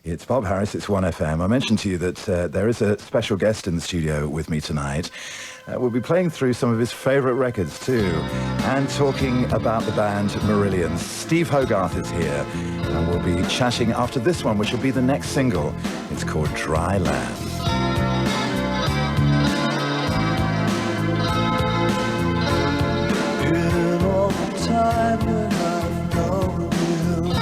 It's Bob Harris, it's 1FM. I mentioned to you that there is a special guest in the studio with me tonight. We'll be playing through some of his favourite records too, and talking about the band Marillion. Steve Hogarth is here, and we'll be chatting after this one, which will be the next single. It's called Dry Land. In all the time that I've known you,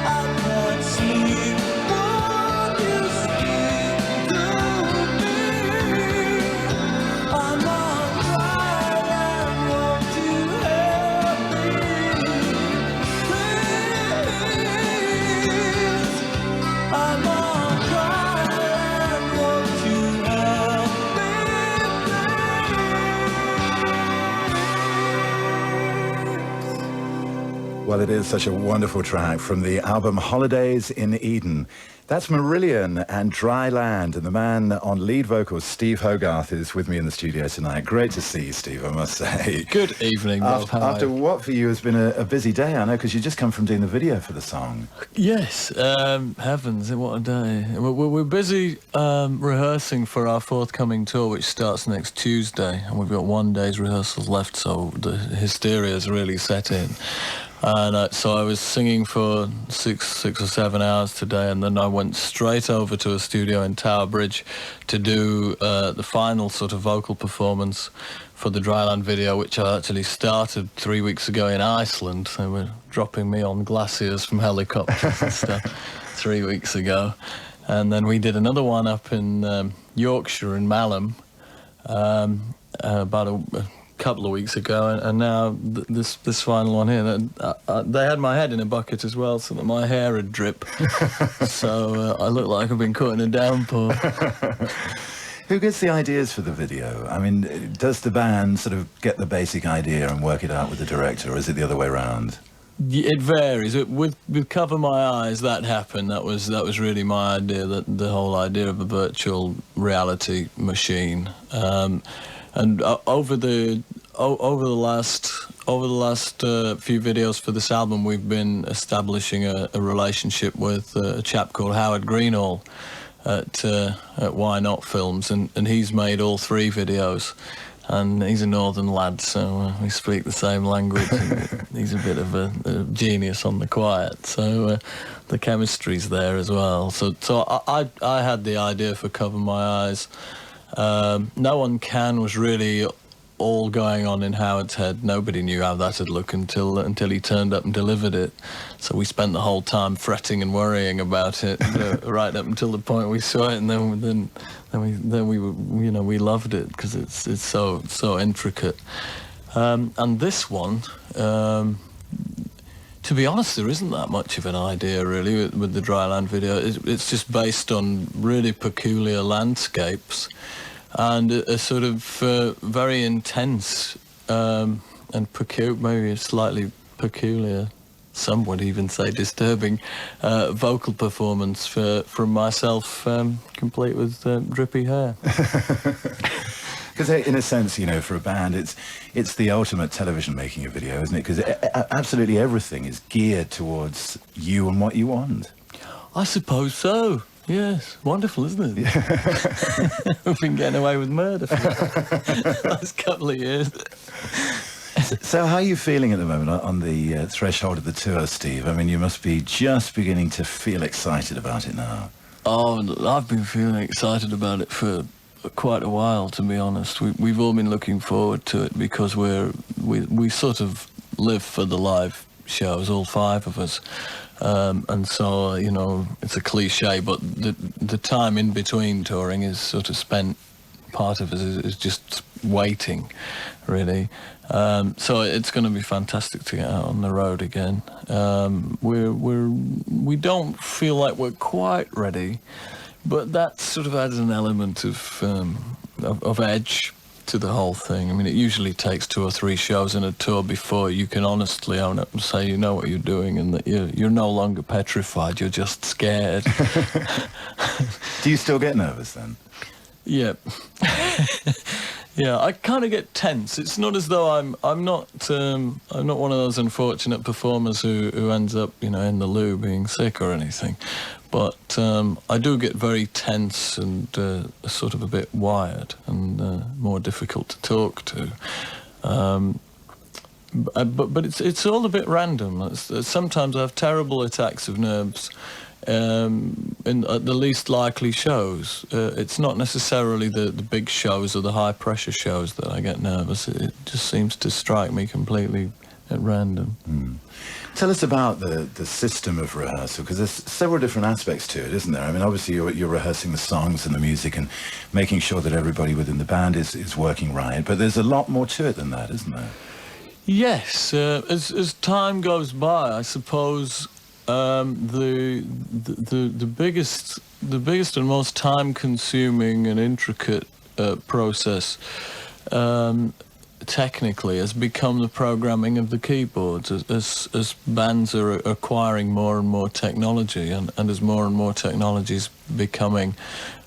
I can't sleep. Won't you speak to me? I'm on dry land, won't you help me? Please, I'm on dry land, won't you help me? Well, it is such a wonderful track from the album Holidays in Eden. That's Marillion and Dry Land, and the man on lead vocals, Steve Hogarth, is with me in the studio tonight. Great to see you, Steve, I must say. Good evening, Bob. After what for you has been a busy day, I know, because you just come from doing the video for the song. Yes, heavens, what a day. We're busy rehearsing for our forthcoming tour, which starts next Tuesday, and we've got 1 day's rehearsals left, so the hysteria's really set in. And so I was singing for six or 7 hours today, and then I went straight over to a studio in Tower Bridge to do the final sort of vocal performance for the Dryland video, which I actually started 3 weeks ago in Iceland. They were dropping me on glaciers from helicopters and stuff 3 weeks ago. And then we did another one up in Yorkshire in Malham about a couple of weeks ago, and now this final one here. They had my head in a bucket as well, so that my hair would drip. So I look like I've been caught in a downpour. Who gets the ideas for the video? I mean, does the band sort of get the basic idea and work it out with the director, or is it the other way around? It varies. With Cover My Eyes, that happened. That was really my idea. That the whole idea of a virtual reality machine. And over the last few videos for this album, we've been establishing a relationship with a chap called Howard Greenall at Why Not Films, and he's made all 3 videos. And he's a northern lad, so we speak the same language. And he's a bit of a genius on the quiet, so the chemistry's there as well. So I had the idea for Cover My Eyes. No One Can was really all going on in Howard's head. Nobody knew how that would look until he turned up and delivered it. So we spent the whole time fretting and worrying about it, right up until the point we saw it, and then we loved it because it's so intricate. And this one, to be honest, there isn't that much of an idea really with the Dryland video. It's just based on really peculiar landscapes and a sort of very intense and maybe slightly peculiar, some would even say disturbing, vocal performance from myself, complete with drippy hair. Because in a sense, for a band, it's the ultimate television making a video, isn't it? Because absolutely everything is geared towards you and what you want. I suppose so. Yes, wonderful, isn't it? Yeah. We've been getting away with murder for the last couple of years. So how are you feeling at the moment on the threshold of the tour, Steve? I mean, you must be just beginning to feel excited about it now. Oh, I've been feeling excited about it for quite a while, to be honest. We've all been looking forward to it because we sort of live for the live shows, all 5 of us. And so, it's a cliche, but the time in between touring is sort of spent, part of it is just waiting, really. So it's going to be fantastic to get out on the road again. We don't feel like we're quite ready, but that sort of adds an element of edge to the whole thing. I mean, it usually takes 2 or 3 shows in a tour before you can honestly own up and say you know what you're doing and that you're no longer petrified, you're just scared. Do you still get nervous then? Yeah. Yeah, I kind of get tense. It's not as though I'm not one of those unfortunate performers who ends up, you know, in the loo being sick or anything. But I do get very tense and sort of a bit wired and more difficult to talk to. But it's all a bit random. Sometimes I have terrible attacks of nerves at the least likely shows. It's not necessarily the big shows or the high pressure shows that I get nervous. It just seems to strike me completely at random. Tell us about the system of rehearsal, because there's several different aspects to it, isn't there? I mean, obviously you're rehearsing the songs and the music and making sure that everybody within the band is working right, but there's a lot more to it than that, isn't there? Yes, as time goes by, I suppose the biggest and most time-consuming and intricate process technically has become the programming of the keyboards as bands are acquiring more and more technology and as more and more technology is becoming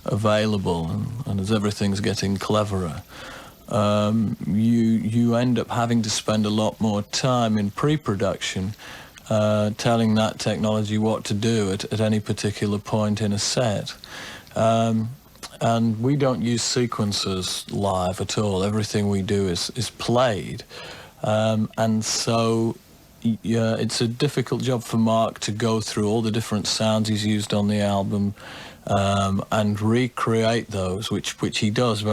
available and as everything's getting cleverer. You end up having to spend a lot more time in pre-production telling that technology what to do at any particular point in a set. And we don't use sequencers live at all. Everything we do is played. And so it's a difficult job for Mark to go through all the different sounds he's used on the album and recreate those, which he does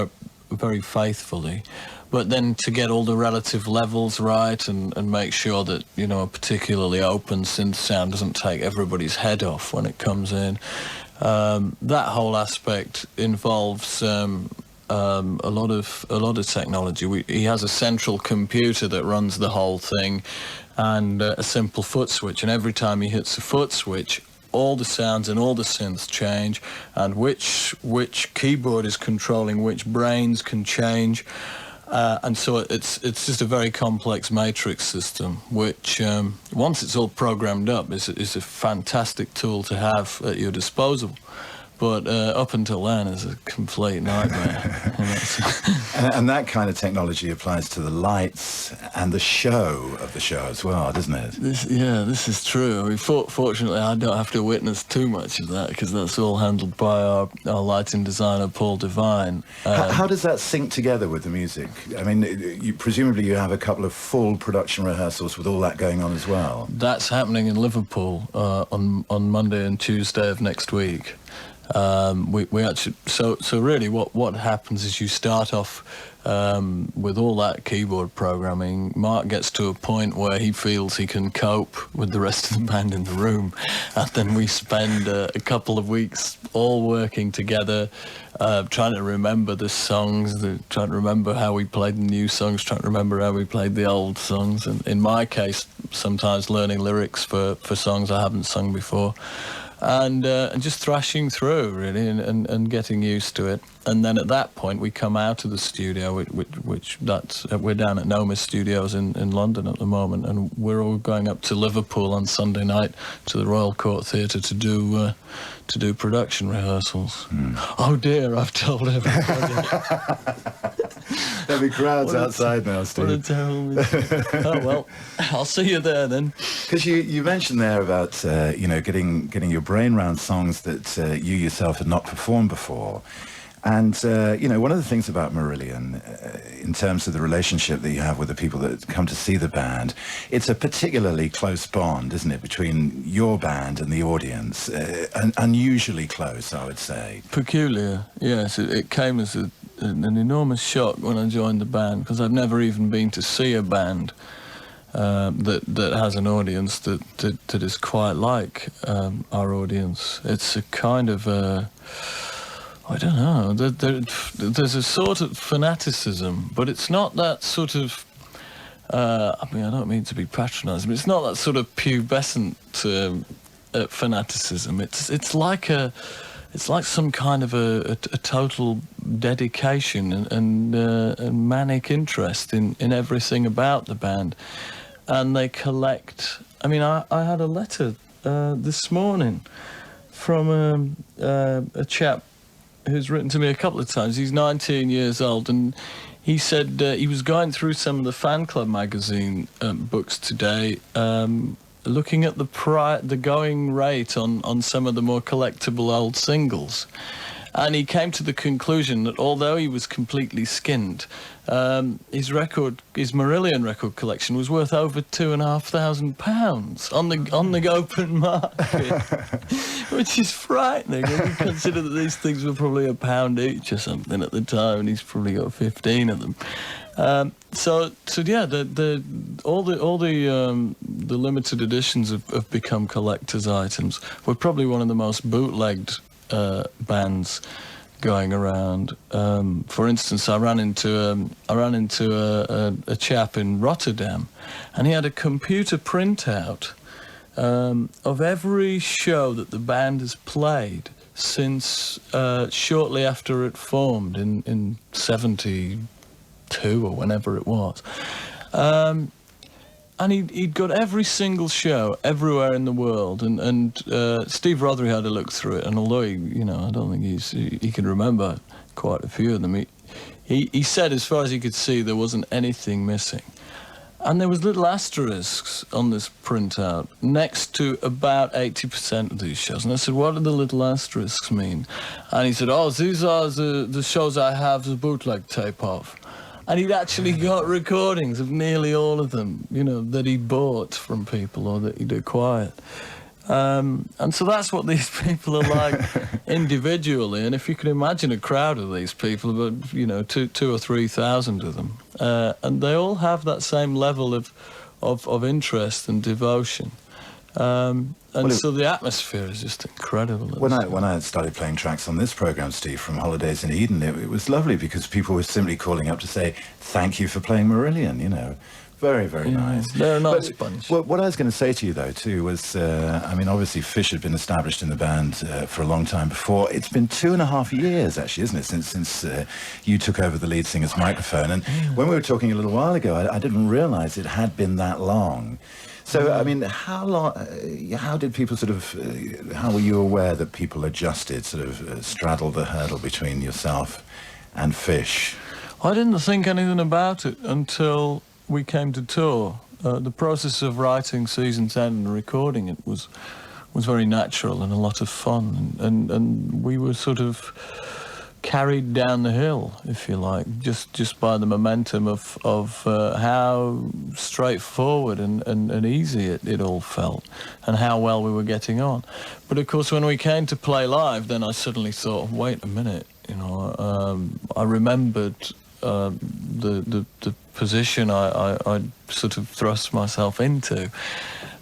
very faithfully, but then to get all the relative levels right and make sure that, you know, a particularly open synth sound doesn't take everybody's head off when it comes in. That whole aspect involves a lot of technology. He has a central computer that runs the whole thing and a simple foot switch, and every time he hits a foot switch, all the sounds and all the synths change, and which keyboard is controlling which brains can change, and so it's just a very complex matrix system, which once it's all programmed up is a fantastic tool to have at your disposal. But up until then, it's a complete nightmare. And that kind of technology applies to the lights and the show of the show as well, doesn't it? This is true. I mean, fortunately, I don't have to witness too much of that because that's all handled by our lighting designer, Paul Devine. How does that sync together with the music? I mean, presumably you have a couple of full production rehearsals with all that going on as well. That's happening in Liverpool on Monday and Tuesday of next week. We actually so really what happens is you start off with all that keyboard programming. Mark gets to a point where he feels he can cope with the rest of the band in the room, and then we spend a couple of weeks all working together, trying to remember the songs, trying to remember how we played the new songs, trying to remember how we played the old songs, and in my case sometimes learning lyrics for songs I haven't sung before. And just thrashing through, really, and getting used to it. And then at that point, we come out of the studio, we're down at Nomis Studios in London at the moment, and we're all going up to Liverpool on Sunday night to the Royal Court Theatre to do production rehearsals. Oh dear, I've told everybody. There'll be crowds outside now, Steve. What a terrible mistake. Oh well, I'll see you there then. Because you mentioned there about getting your brain around songs that you yourself had not performed before. And, one of the things about Marillion, in terms of the relationship that you have with the people that come to see the band, it's a particularly close bond, isn't it, between your band and the audience? Unusually close, I would say. Peculiar, yes. It came as an enormous shock when I joined the band, because I've never even been to see a band that has an audience that is quite like our audience. It's a kind of I don't know. There's a sort of fanaticism, but it's not that sort of. I don't mean to be patronising, but it's not that sort of pubescent fanaticism. It's like some kind of a total dedication and manic interest in everything about the band, and they collect. I mean, I had a letter this morning from a chap who's written to me a couple of times. He's 19 years old, and he said he was going through some of the fan club magazine books today, looking at the going rate on some of the more collectible old singles. And he came to the conclusion that although he was completely skinned, his Marillion record collection was worth over £2,500 on the open market, which is frightening when you consider that these things were probably £1 each or something at the time, and he's probably got 15 of them. So yeah, all the limited editions have become collector's items. We're probably one of the most bootlegged bands going around. For instance, I ran into a chap in Rotterdam, and he had a computer printout of every show that the band has played since shortly after it formed in 72 or whenever it was. And he'd got every single show everywhere in the world, and Steve Rothery had a look through it, and although I don't think he can remember quite a few of them, he said as far as he could see there wasn't anything missing. And there was little asterisks on this printout next to about 80% of these shows. And I said, what do the little asterisks mean? And he said, oh, these are the shows I have the bootleg tape of. And he'd actually got recordings of nearly all of them, that he bought from people or that he'd acquired. And so that's what these people are like individually. And if you can imagine a crowd of these people, about 2,000 or 3,000 of them, and they all have that same level of interest and devotion. So the atmosphere is just incredible. When I started playing tracks on this program, Steve, from Holidays in Eden, it was lovely because people were simply calling up to say, thank you for playing Marillion, Very, very nice. They're a nice bunch. What I was going to say to you, though, too, was, obviously Fish had been established in the band for a long time before. It's been 2.5 years, actually, isn't it, since you took over the lead singer's microphone. And when we were talking a little while ago, I didn't realise it had been that long. So, how long? How did people how were you aware that people adjusted, straddled the hurdle between yourself and Fish? I didn't think anything about it until we came to tour. The process of writing Season 10 and recording it was very natural and a lot of fun, and we were sort of carried down the hill, if you like, just by the momentum of how straightforward and easy it all felt, and how well we were getting on. But of course, when we came to play live, then I suddenly thought, wait a minute, I remembered the position I sort of thrust myself into,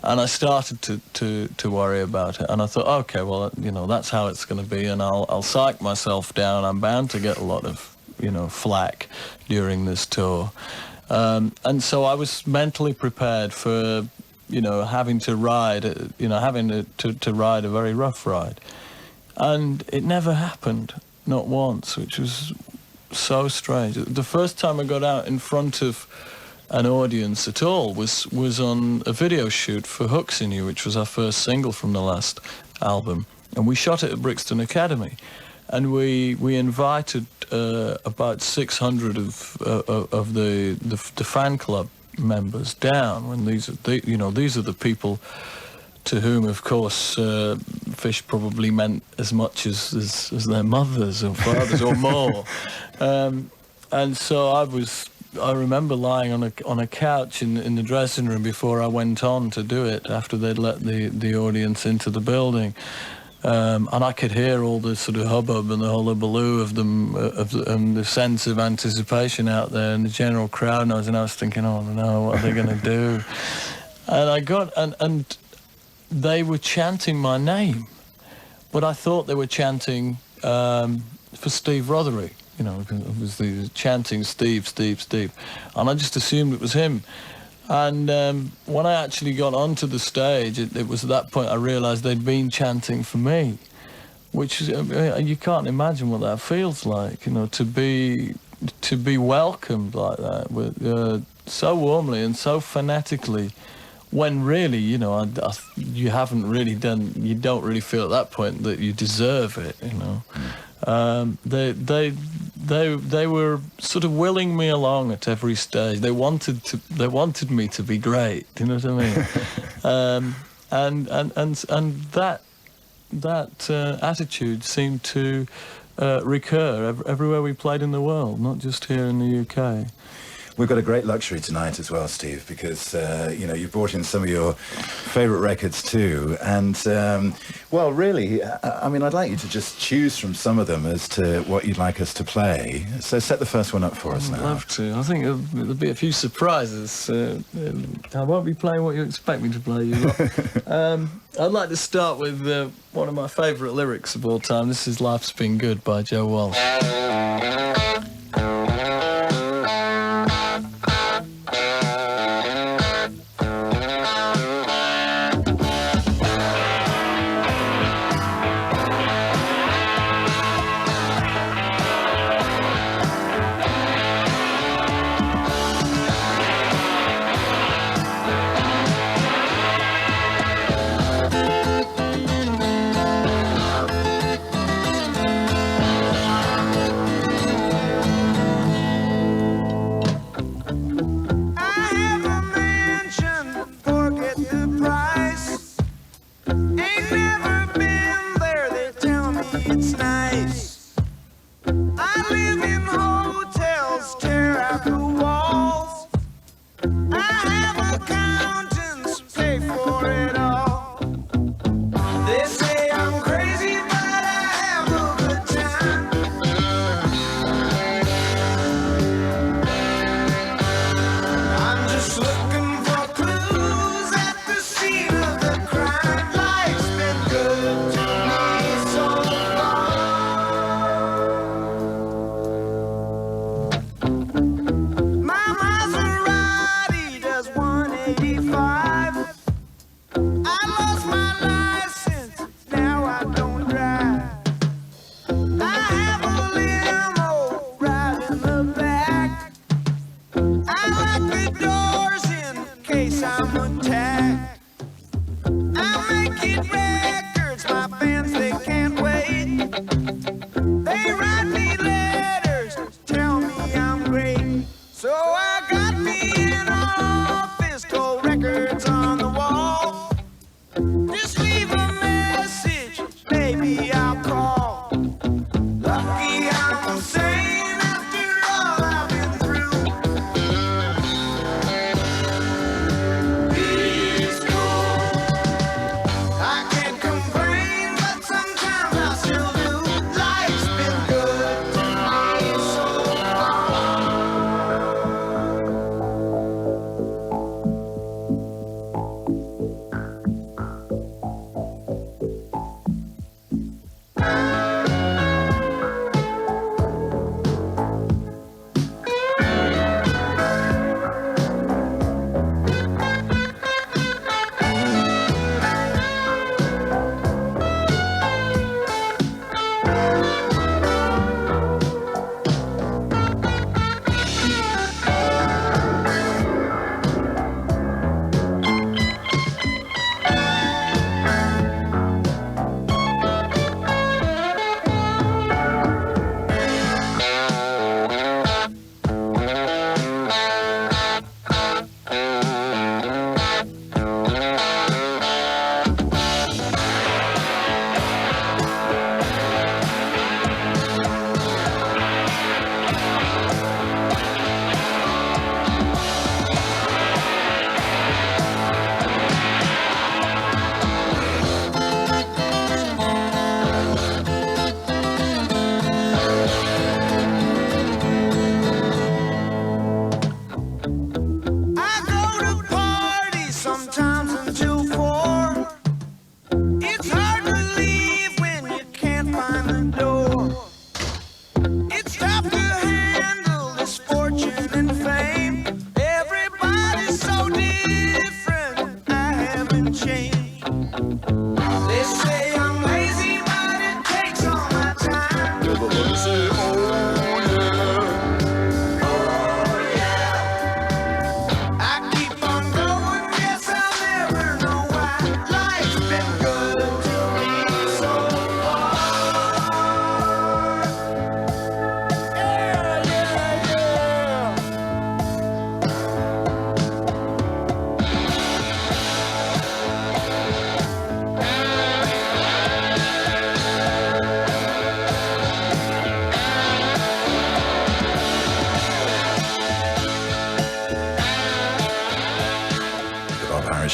and I started to worry about it. And I thought, okay, well, that's how it's going to be, and I'll psych myself down. I'm bound to get a lot of flack during this tour, and so I was mentally prepared for having to ride to ride a very rough ride, and it never happened, not once, which was so strange. The first time I got out in front of an audience at all was on a video shoot for Hooks in You, which was our first single from the last album, and we shot it at Brixton Academy, and we invited about 600 of the fan club members down. When these are the people to whom, of course, Fish probably meant as much as their mothers or fathers or more. And so I remember lying on a couch in the dressing room before I went on to do it, after they'd let the audience into the building. And I could hear all the sort of hubbub and the hullabaloo of them, and the sense of anticipation out there in the general crowd. And I was thinking, oh no, what are they going to do? And I got, and they were chanting my name, but I thought they were chanting for Steve Rothery. Obviously chanting Steve, Steve, Steve, and I just assumed it was him. And when I actually got onto the stage, it was at that point I realised they'd been chanting for me, which is, you can't imagine what that feels like, to be welcomed like that, with so warmly and so phonetically, when really, you haven't really done, you don't really feel at that point that you deserve it, They were sort of willing me along at every stage. They wanted me to be great. You know what I mean? And that attitude seemed to recur everywhere we played in the world, not just here in the UK. We've got a great luxury tonight as well, Steve, because, you brought in some of your favourite records too. And, well, really, I mean, I'd like you to just choose from some of them as to what you'd like us to play. So set the first one up for us now. I'd love to. I think there'll be a few surprises. I won't be playing what you expect me to play, you lot. I'd like to start with one of my favourite lyrics of all time. This is Life's Been Good by Joe Walsh.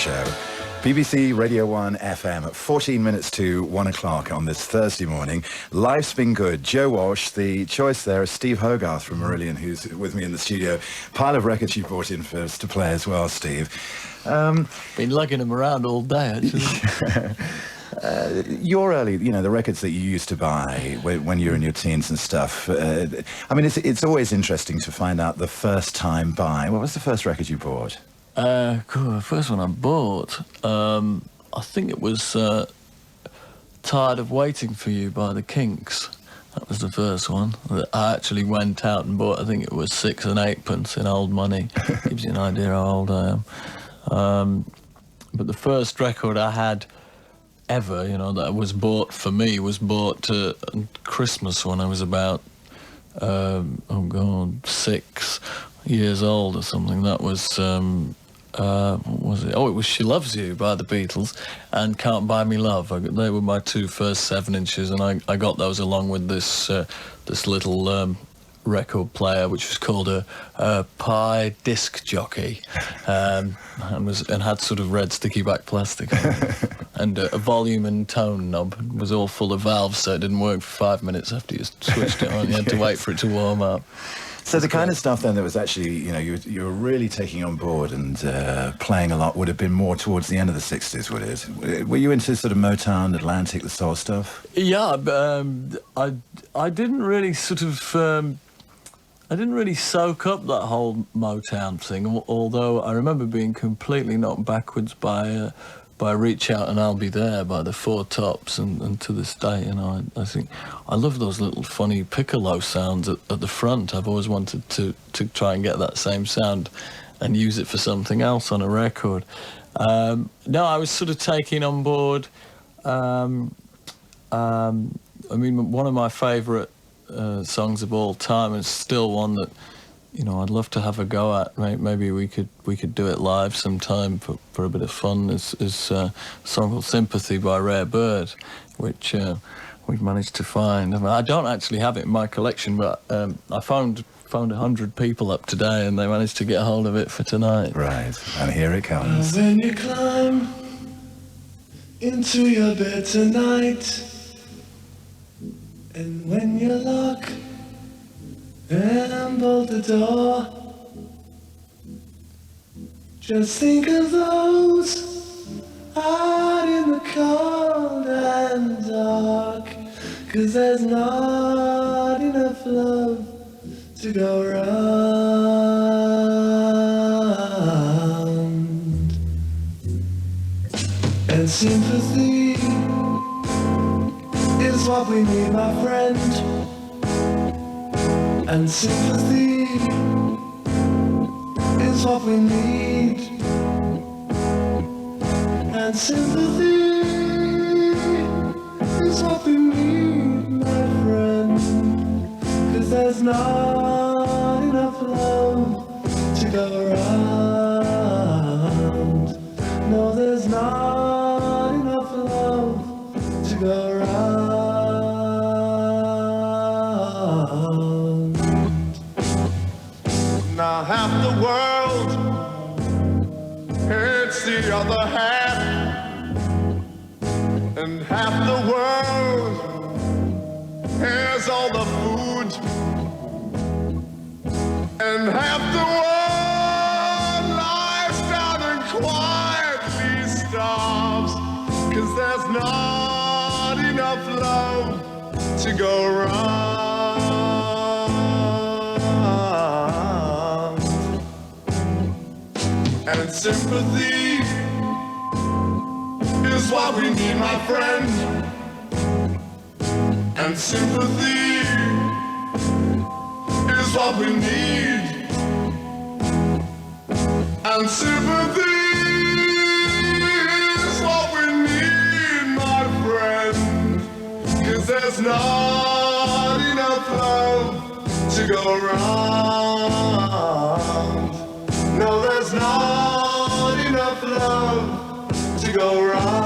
Show. BBC Radio 1 FM at 14 minutes to 1 o'clock on this Thursday morning. Life's been good. Joe Walsh, the choice there is Steve Hogarth from Marillion, who's with me in the studio. Pile of records you brought in for us to play as well, Steve. Been lugging them around all day, actually. Your early, the records that you used to buy when you were in your teens and stuff. I mean, it's always interesting to find out the first time buy. What was the first record you bought? The first one I bought, I think it was Tired of Waiting for You by the Kinks. That was the first one. I actually went out and bought, I think it was 6 and 8pence in old money. Gives you an idea how old I am. But the first record I had ever, that was bought for me, was bought Christmas when I was about, 6 years old or something. That was, what was it? Oh, it was She Loves You by the Beatles and Can't Buy Me Love. They were my two first 7-inches, and I got those along with this little record player, which was called a Pi disc jockey, and had sort of red sticky back plastic on it. And a volume and tone knob. It was all full of valves, so it didn't work for 5 minutes after you switched it on. You had to wait for it to warm up. So the kind of stuff then that was actually, you were really taking on board and playing a lot would have been more towards the end of the 60s, would it? Were you into sort of Motown, Atlantic, the soul stuff? Yeah, I didn't really sort of... I didn't really soak up that whole Motown thing, although I remember being completely knocked backwards by Reach Out and I'll Be There by the Four Tops, and to this day, I think I love those little funny piccolo sounds at the front. I've always wanted to try and get that same sound and use it for something else on a record. No, I was sort of taking on board, I mean, one of my favourite songs of all time, and still one that I'd love to have a go at. Maybe we could do it live sometime for a bit of fun. Is a song called Sympathy by Rare Bird, which we've managed to find. I mean, I don't actually have it in my collection, but I found 100 people up today, and they managed to get hold of it for tonight. Right, and here it comes. When you climb into your bed tonight, and when you lock and bolt the door, just think of those out in the cold and dark, 'cause there's not enough love to go round. And sympathy is what we need, my friend. And sympathy is what we need. And sympathy is what we need, my friend. 'Cause there's not enough love to go around. No, there's not enough love to go around. Now half the world hates the other half, and half the world has all the food, and half the world lies down and quietly starves, 'cause there's not enough love to go around. And sympathy is what we need, my friend. And sympathy is what we need. And sympathy is what we need, my friend. 'Cause there's not enough love to go around. No, there's not enough love to go around.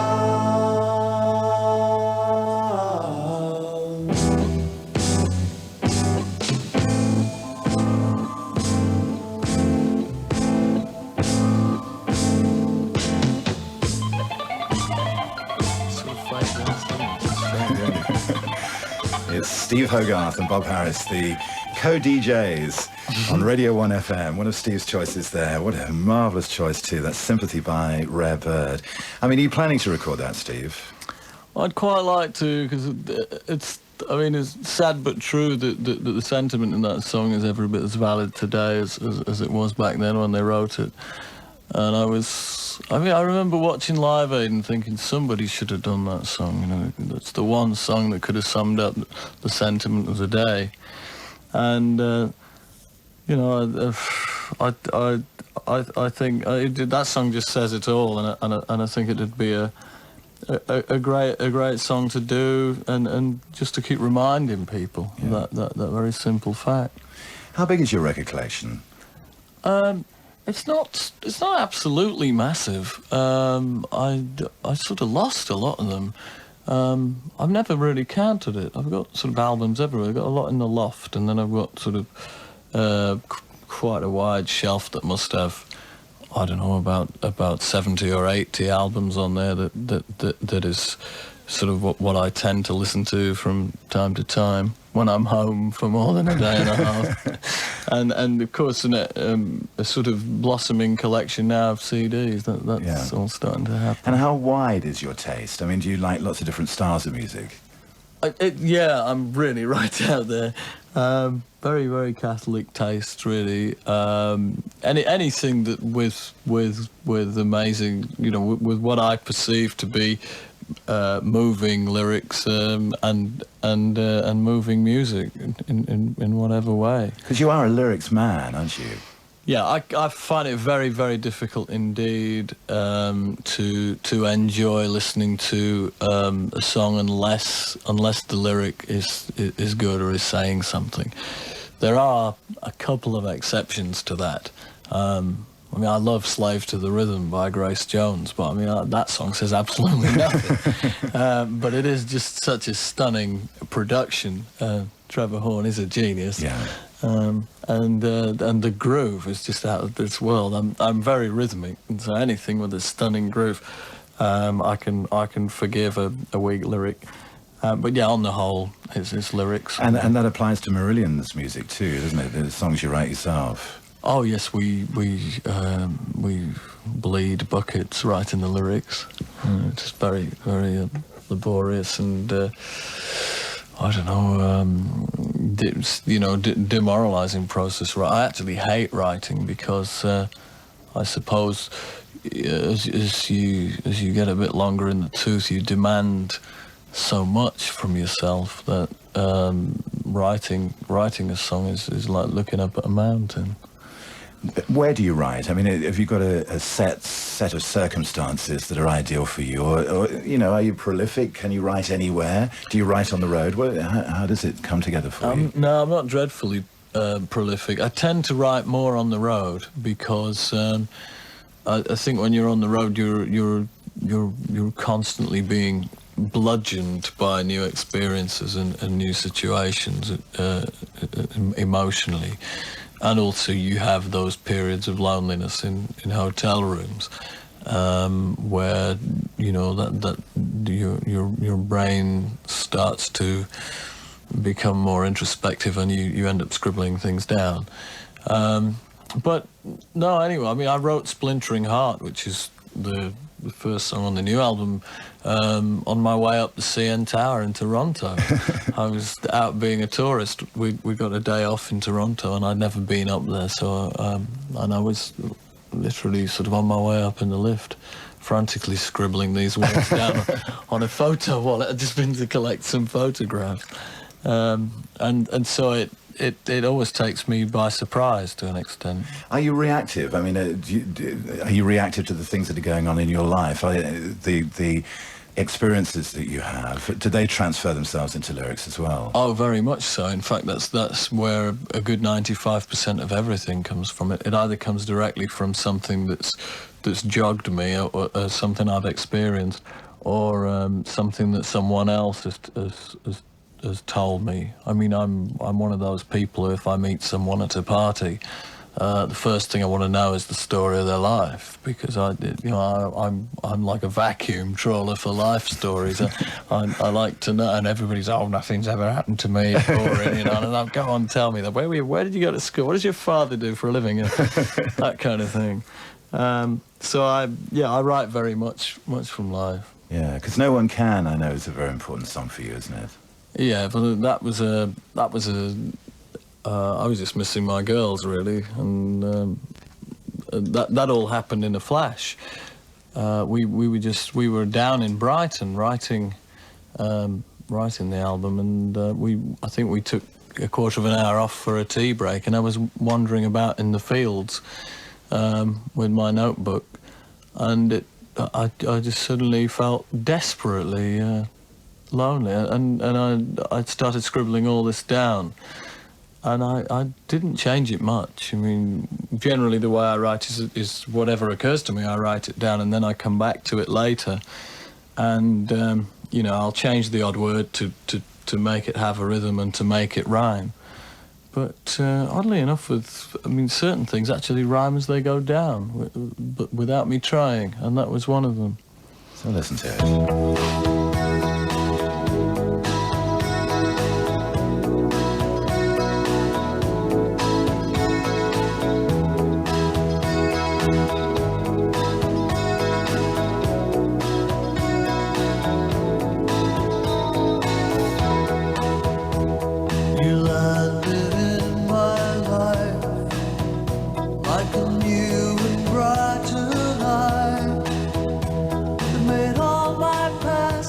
Steve Hogarth and Bob Harris, the co-DJs on Radio 1 FM. One of Steve's choices there. What a marvellous choice too. That's Sympathy by Rare Bird. I mean, are you planning to record that, Steve? I'd quite like to, because it's sad but true that the sentiment in that song is every bit as valid today as it was back then when they wrote it. And I remember watching Live Aid and thinking somebody should have done that song. You know, that's the one song that could have summed up the sentiment of the day. And you know, I think that song just says it all, and I think it'd be a great song to do, and just to keep reminding people that very simple fact. How big is your record collection? It's not absolutely massive. I sort of lost a lot of them. I've never really counted it. I've got sort of albums everywhere. I've got a lot in the loft, and then I've got sort of quite a wide shelf that must have, I don't know, about 70 or 80 albums on there that is sort of what I tend to listen to from time to time when I'm home for more than a day and a half. and of course a sort of blossoming collection now of CDs. That's all starting to happen. And how wide is your taste? I mean, do you like lots of different styles of music? I'm really right out there. Very, very Catholic taste, really. Anything that with amazing, you know, with what I perceive to be moving lyrics and moving music in whatever way. Because you are a lyrics man, aren't you? Yeah, I find it very, very difficult indeed to enjoy listening to a song unless the lyric is good or is saying something. There are a couple of exceptions to that. I mean, I love Slave to the Rhythm by Grace Jones, but I mean, that song says absolutely nothing. But it is just such a stunning production. Trevor Horn is a genius. Yeah. And the groove is just out of this world. I'm very rhythmic, and so anything with a stunning groove, I can forgive a weak lyric. But yeah, on the whole, it's lyrics. And that applies to Marillion's music too, doesn't it? The songs you write yourself. Oh yes, we bleed buckets writing the lyrics. It's just very, very laborious and I don't know, demoralising process. I actually hate writing because I suppose as you get a bit longer in the tooth, you demand so much from yourself that writing a song is like looking up at a mountain. Where do you write? I mean, have you got a set of circumstances that are ideal for you, or you know, are you prolific? Can you write anywhere? Do you write on the road? How does it come together for you? No, I'm not dreadfully prolific. I tend to write more on the road because I think when you're on the road, you're constantly being bludgeoned by new experiences and new situations emotionally. And also you have those periods of loneliness in hotel rooms where, you know, that your brain starts to become more introspective and you end up scribbling things down. But no, anyway, I mean, I wrote Splintering Heart, which is the first song on the new album, on my way up the CN Tower in Toronto. I was out being a tourist. We got a day off in Toronto, and I'd never been up there, so and I was literally sort of on my way up in the lift, frantically scribbling these words down on a photo wallet. I'd just been to collect some photographs, and so it always takes me by surprise to an extent. Are you reactive? I mean, are you reactive to the things that are going on in your life? The experiences that you have, do they transfer themselves into lyrics as well? Oh, very much so. In fact, that's where a good 95% of everything comes from. It either comes directly from something that's jogged me, or something I've experienced, or something that someone else has told me. I mean, I'm one of those people who, if I meet someone at a party the first thing I want to know is the story of their life, because I'm like a vacuum trawler for life stories. I like to know, and everybody's, oh, nothing's ever happened to me, boring, and I'll go on, tell me that. Where did you go to school? What does your father do for a living? And that kind of thing. So I write very much from life. Yeah, because No One Can, I know, is a very important song for you, isn't it? Yeah, but that was I was just missing my girls, really, and that all happened in a flash. We were down in Brighton writing the album, and I think we took a quarter of an hour off for a tea break, and I was wandering about in the fields with my notebook, and I just suddenly felt desperately lonely, and I started scribbling all this down. And I didn't change it much. I mean, generally the way I write is whatever occurs to me, I write it down, and then I come back to it later. And, I'll change the odd word to make it have a rhythm and to make it rhyme. But oddly enough, certain things actually rhyme as they go down, but without me trying, and that was one of them. So listen to it. Made all my past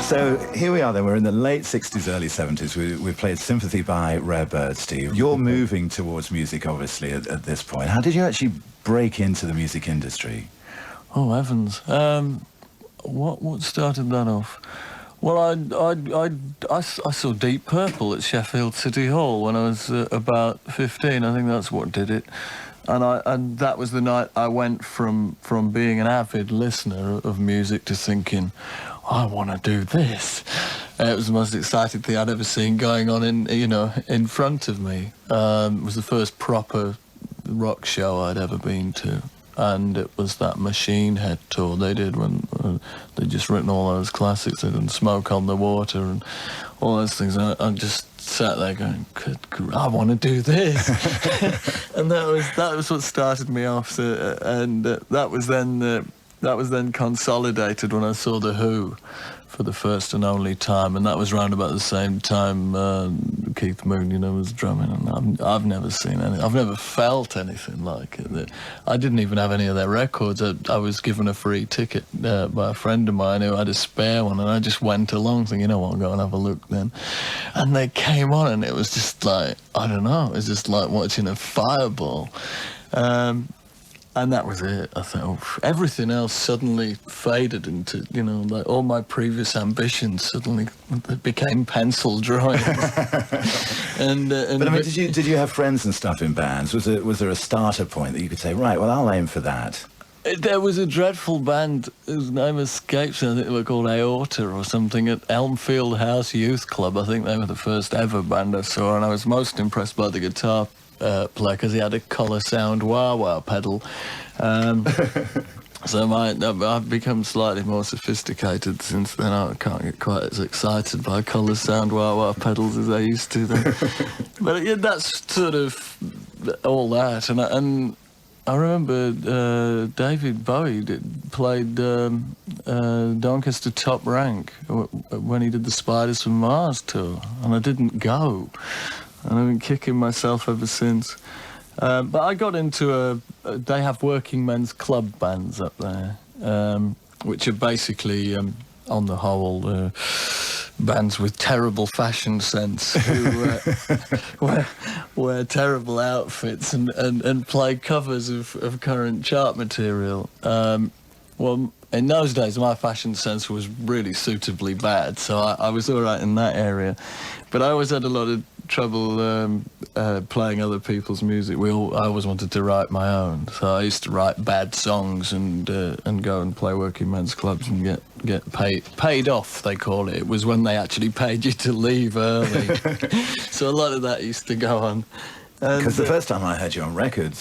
So here we are then, we're in the late 60s, early 70s. We played Sympathy by Rare Bird, Steve. You're moving towards music, obviously, at this point. How did you actually break into the music industry? Oh, heavens. What started that off? Well, I saw Deep Purple at Sheffield City Hall when I was about 15. I think that's what did it. And that was the night I went from being an avid listener of music to thinking, I want to do this. It was the most exciting thing I'd ever seen going on in front of me. It was the first proper rock show I'd ever been to. And it was that Machine Head tour they did when they'd just written all those classics. They did Smoke on the Water and all those things. I just sat there going, I want to do this. And that was what started me off. So, and that was then consolidated when I saw The Who for the first and only time, and that was round about the same time Keith Moon, was drumming, and I've never seen any, I've never felt anything like it. I didn't even have any of their records. I was given a free ticket by a friend of mine who had a spare one, and I just went along thinking, I'll go and have a look then. And they came on, and it was just like, I don't know, it was just like watching a fireball. And that was it. I thought everything else suddenly faded into, like all my previous ambitions suddenly became pencil drawings. But I mean, did you have friends and stuff in bands? Was there a starter point that you could say, right, well, I'll aim for that? There was a dreadful band whose name escapes me. I think they were called Aorta or something at Elmfield House Youth Club. I think they were the first ever band I saw, and I was most impressed by the guitar player because he had a collar sound wah-wah pedal. So I've become slightly more sophisticated since then. I can't get quite as excited by collar sound wah-wah pedals as I used to then. But yeah, that's sort of all that. And I remember David Bowie played Doncaster Top Rank when he did the Spiders from Mars tour, and I didn't go. And I've been kicking myself ever since. But I got into they have working men's club bands up there, which are basically, on the whole, bands with terrible fashion sense who wear terrible outfits and play covers of current chart material. Well, in those days, my fashion sense was really suitably bad, so I was all right in that area. But I always had a lot of trouble playing other people's music. I always wanted to write my own, so I used to write bad songs and go and play working men's clubs and get paid off, they call it. It was when they actually paid you to leave early. So a lot of that used to go on. Because the first time I heard you on record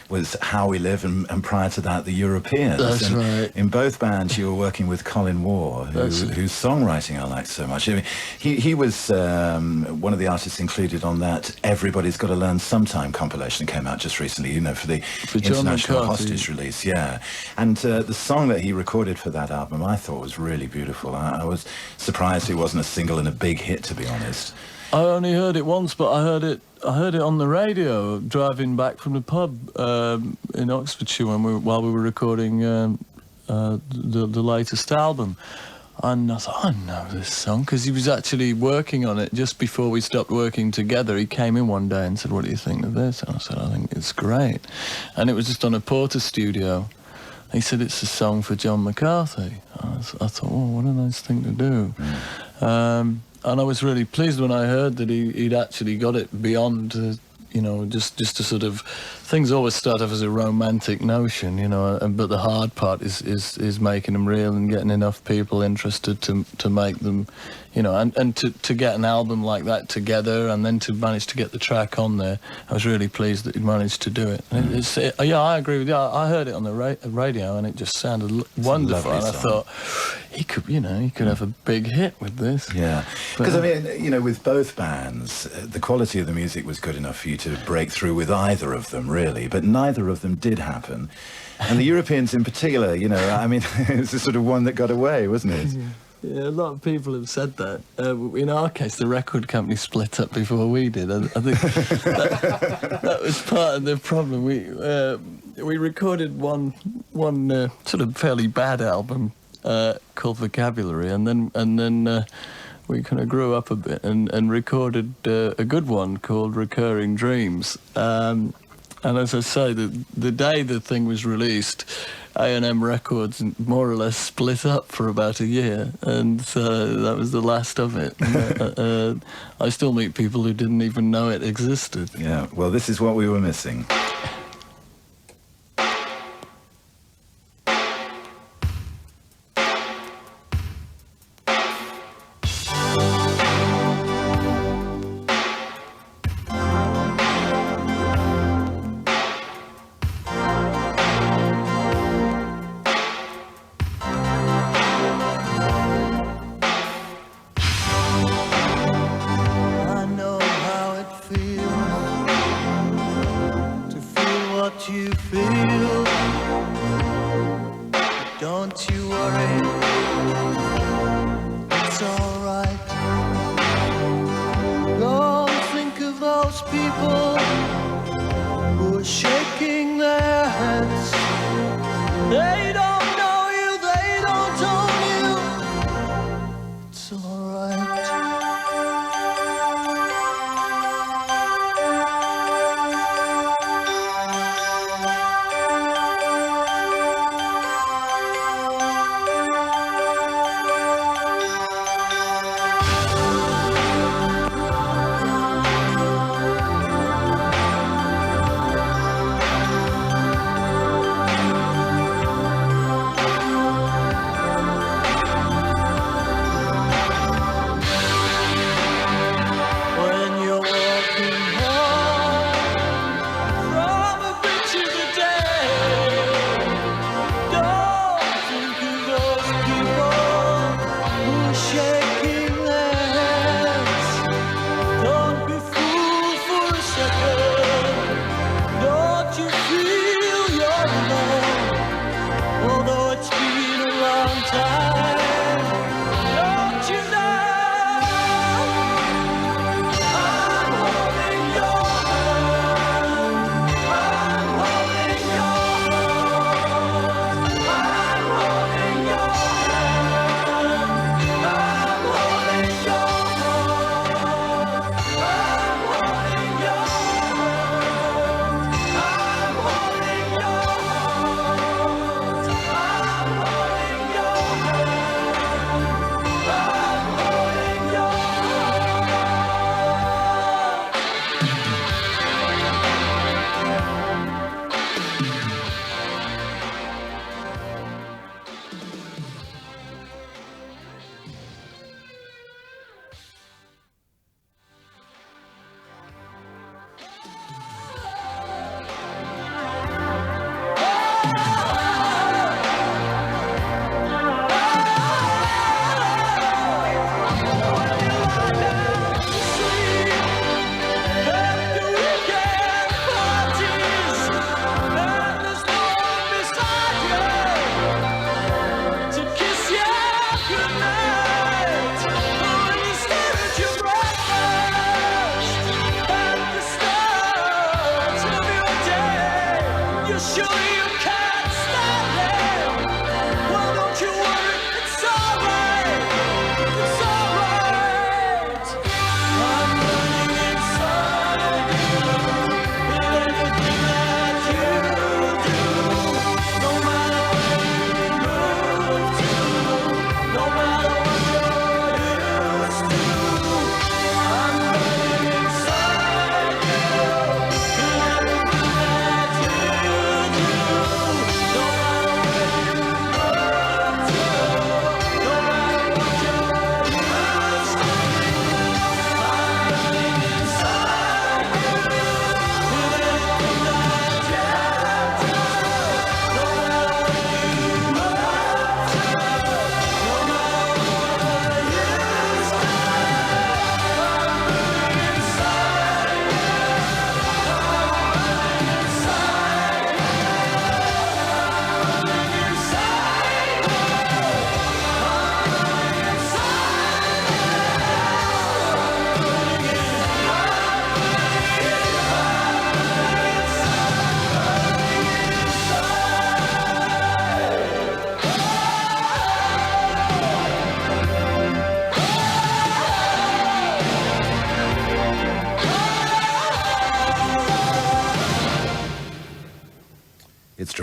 was How We Live, and prior to that, The Europeans. That's right. In both bands, you were working with Colin Waugh, whose songwriting I liked so much. I mean, he was one of the artists included on that Everybody's Got to Learn Sometime compilation that came out just recently, for the International Hostage release, yeah. And the song that he recorded for that album, I thought was really beautiful. I was surprised it wasn't a single and a big hit, to be honest. I only heard it once, but I heard it on the radio driving back from the pub in Oxfordshire while we were recording the latest album. And I thought, I know this song, because he was actually working on it just before we stopped working together. He came in one day and said, what do you think of this? And I said, I think it's great. And it was just on a Porter studio. He said, it's a song for John McCarthy. I thought, oh, what a nice thing to do. And I was really pleased when I heard that he'd actually got it beyond, just to sort of, things always start off as a romantic notion, but the hard part is making them real and getting enough people interested to make them, and to get an album like that together and then to manage to get the track on there. I was really pleased that he'd managed to do it. Yeah, I agree with you. I heard it on the radio and it just sounded wonderful. And I thought, he could have a big hit with this. Yeah, because with both bands, the quality of the music was good enough for you to break through with either of them, really, but neither of them did happen. And the Europeans in particular, it was the sort of one that got away, wasn't it? Yeah, a lot of people have said that. In our case, the record company split up before we did. I think that was part of the problem. We recorded one sort of fairly bad album called Vocabulary, and then we kind of grew up a bit and recorded a good one called Recurring Dreams. And as I say, the day the thing was released, A&M Records more or less split up for about a year, and that was the last of it. I still meet people who didn't even know it existed. Yeah, well, this is what we were missing. You feel, don't you worry, it's all right.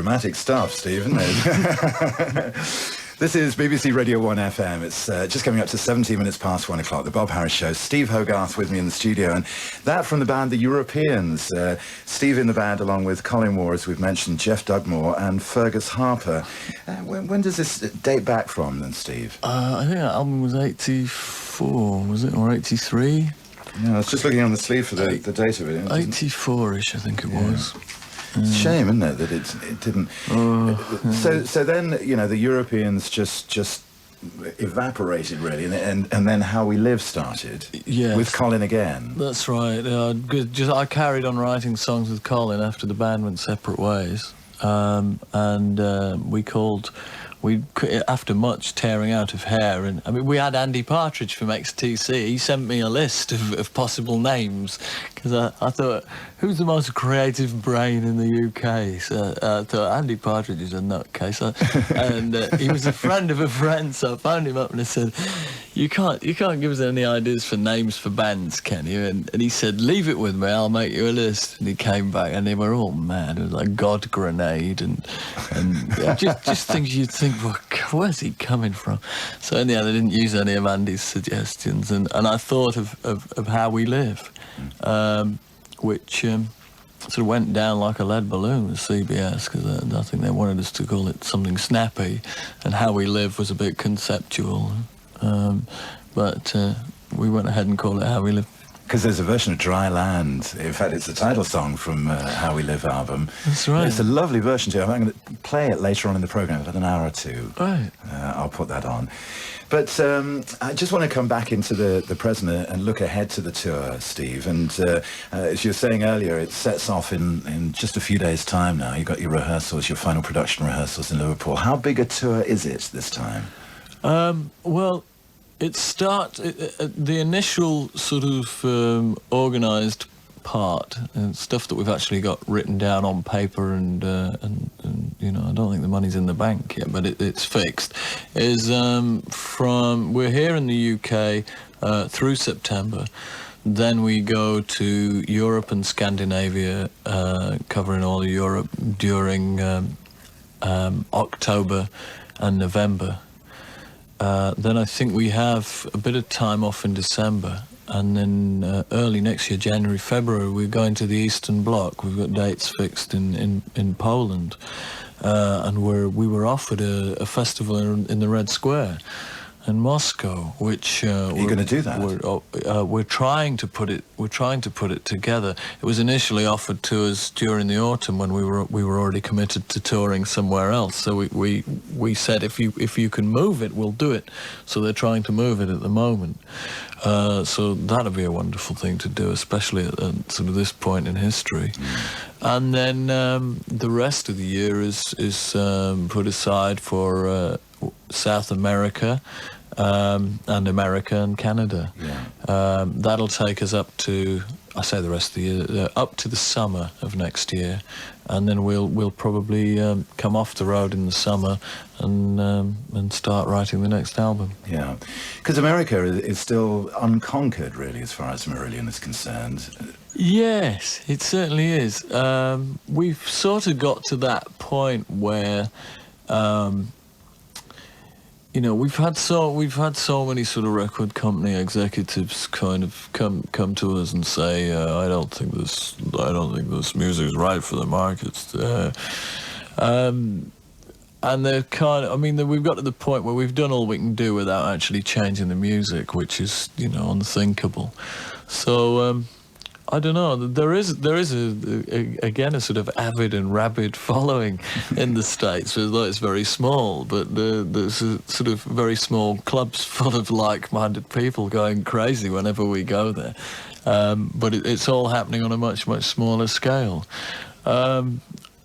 dramatic stuff, Steve, isn't it? This is BBC Radio 1 FM. It's just coming up to 17 minutes past 1 o'clock, the Bob Harris Show. Steve Hogarth with me in the studio, and that from the band The Europeans. Steve in the band, along with Colin Moore, as we've mentioned, Jeff Dugmore and Fergus Harper. When does this date back from, then, Steve? I think that album was 84, was it, or 83? Yeah, I was just looking on the sleeve for the date of it. 84-ish, I think it was. It's a shame, isn't it, that it didn't... So then, you know, the Europeans just evaporated, really, and then How We Live started. Yes. With Colin again. That's right. I carried on writing songs with Colin after the band went separate ways. After much tearing out of hair, and I mean, we had Andy Partridge from XTC. He sent me a list of possible names, because I thought, who's the most creative brain in the UK? So I thought, Andy Partridge is a nutcase. And he was a friend of a friend, so I phoned him up and I said, you can't give us any ideas for names for bands, can you? And he said, leave it with me, I'll make you a list. And he came back and they were all mad. It was like God Grenade and just things you'd think, well, where's he coming from? So in the end, I didn't use any of Andy's suggestions, and I thought of How We Live, which sort of went down like a lead balloon with CBS, because I think they wanted us to call it something snappy, and How We Live was a bit conceptual, but we went ahead and called it How We Live. Because there's a version of Dry Land. In fact, it's the title song from How We Live album. That's right. It's a lovely version too. I'm going to play it later on in the programme, about an hour or two. Right. I'll put that on. But I just want to come back into the present and look ahead to the tour, Steve. And as you were saying earlier, it sets off in just a few days' time now. You've got your rehearsals, your final production rehearsals in Liverpool. How big a tour is it this time? Well, the initial sort of organised part, and stuff that we've actually got written down on paper, and you know, I don't think the money's in the bank yet, but it's fixed, is we're here in the UK through September. Then we go to Europe and Scandinavia, covering all of Europe during October and November. Then I think we have a bit of time off in December, and then early next year, January, February, we're going to the Eastern Bloc. We've got dates fixed in Poland, and we were offered a festival in the Red Square in Moscow, which are you going to do that? We're trying to put it together. It was initially offered to us during the autumn when we were already committed to touring somewhere else. So we said, if you can move it, we'll do it. So they're trying to move it at the moment. So that'd be a wonderful thing to do, especially at sort of this point in history. And then the rest of the year is put aside for South America and America and Canada. Yeah. That'll take us up to, I say the rest of the year, up to the summer of next year, and then we'll probably come off the road in the summer and start writing the next album. Yeah, because America is still unconquered, really, as far as Marillion is concerned. Yes, it certainly is. We've sort of got to that point where you know, we've had so many sort of record company executives kind of come to us and say, I don't think this music is right for the markets. And they're kind of, I mean, we've got to the point where we've done all we can do without actually changing the music, which is, you know, unthinkable. So I don't know. There is again a sort of avid and rabid following in the States. Although it's very small, but there's a sort of very small clubs full of like-minded people going crazy whenever we go there. But it's all happening on a much smaller scale.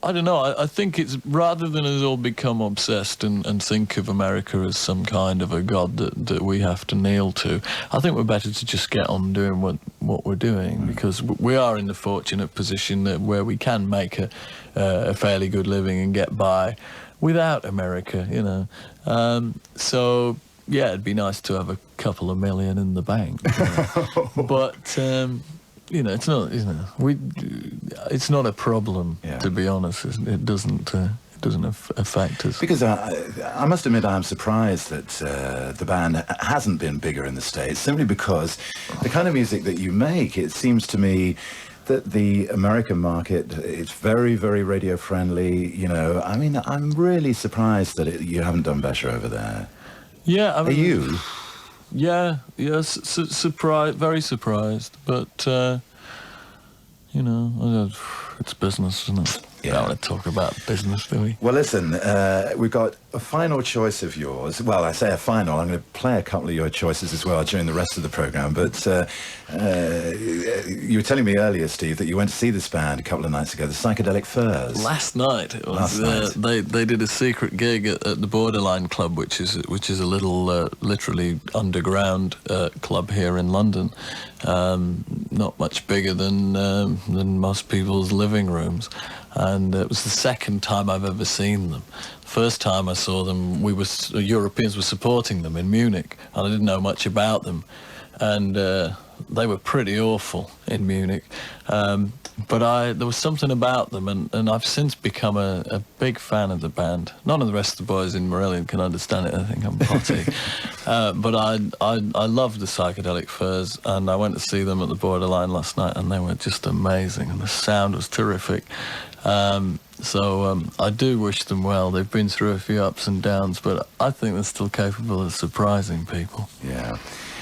I don't know. I think it's, rather than us all become obsessed and think of America as some kind of a god that we have to kneel to, I think we're better to just get on doing what we're doing, because we are in the fortunate position where we can make a fairly good living and get by without America, you know. So yeah, it'd be nice to have a couple of million in the bank, you know. But you know, it's not a problem, to be honest. It affect us. Because I must admit I'm surprised that the band hasn't been bigger in the States, simply because the kind of music that you make, it seems to me that the American market, it's very, very radio friendly, you know. I mean, I'm really surprised that you haven't done better over there. Yeah, I mean, Are you? Yeah, surprised, very surprised, but you know, it's business, isn't it? Yeah. Don't want to talk about business, do we? Well, listen, we've got a final choice of yours. Well, I say a final. I'm going to play a couple of your choices as well during the rest of the programme. But you were telling me earlier, Steve, that you went to see this band a couple of nights ago, the Psychedelic Furs. Last night it was. They did a secret gig at the Borderline Club, which is a little literally underground club here in London. Not much bigger than most people's living rooms. And it was the second time I've ever seen them. The first time I saw them, Europeans were supporting them in Munich, and I didn't know much about them. And they were pretty awful in Munich. But there was something about them, and I've since become a big fan of the band. None of the rest of the boys in Marillion can understand it. I think I'm potty. But I love the Psychedelic Furs, and I went to see them at the Borderline last night, and they were just amazing, and the sound was terrific. So I do wish them well. They've been through a few ups and downs, but I think they're still capable of surprising people. Yeah.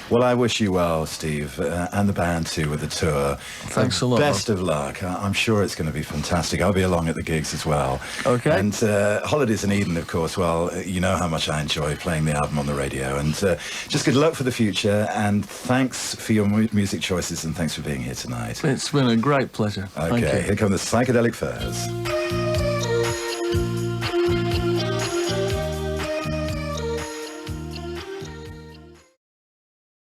Well, I wish you well, Steve, and the band too with the tour. Thanks a lot. Best of luck. I'm sure it's going to be fantastic. I'll be along at the gigs as well. Okay. And Holidays in Eden, of course, well, you know how much I enjoy playing the album on the radio. And just good luck for the future, and thanks for your music choices, and thanks for being here tonight. It's been a great pleasure. Okay, Thank you. here come the Psychedelic Furs.